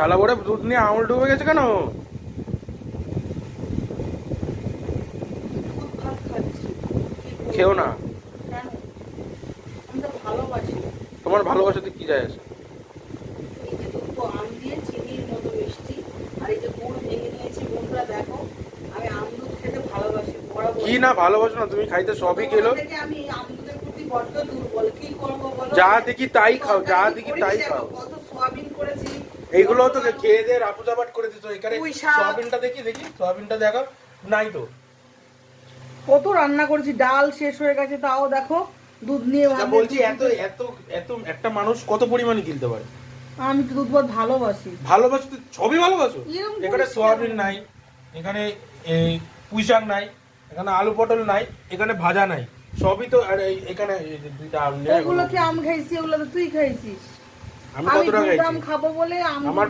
থালা ভরে দুধ নিয়ে আঙুল ডুবে গেছে কেন? দুধ ভাত খাচ্ছি, খেও না। কেন? আমি তো ভালোবাসি। তোমার ভালোবাসাতে কি যায় আসে? এই যে দুটো আম দিয়ে চিনির মতো মিষ্টি, আর এই যে গুড় ভেঙে নিয়েছি, বন্ধুরা দেখো আমি আম দুধ খেতে ভালোবাসি বরাবর। কি না ভালোবাসো না তুমি? খাইতে সবই খেলো। থেকে আমি আম দুধের প্রতি বড্ড দুর্বল, কি করবো বলো? যা দেখি তাই খাও, যা দেখি তাই খাও। কত সোয়াবিন করেছি, এইগুলো তো খেয়ে দিয়ে রাপু চাপাট করে দিত। এখানে পুঁই শাক। সোয়াবিনটা দেখি সোয়াবিনটা দেখো। নাই তো। কত রান্না করেছি, ডাল শেষ হয়ে গেছে, তাও দেখো দুধ নিয়ে তা বলছি এত এত এত একটা মানুষ কত পরিমাণে কিনতে পারে? আমি তো দুধ ভাত ভালোবাসি। ভালোবাসো তো সবই ভালোবাসো। এরকম এখানে করিস সোয়াবিন কেন? নাই, এখানে এই পুঁই শাক নাই, এখানে আলু পটল নাই, এখানে ভাজা নাই, সবই তো। আর এখানে এই যে দুইটা আম নিয়ে ওগুলো কি আম খাইছি? ওগুলো তো তুই খাইছিস। আমি আমি কতটা দুধ আম খাইছি? খাবো বলে আম আমার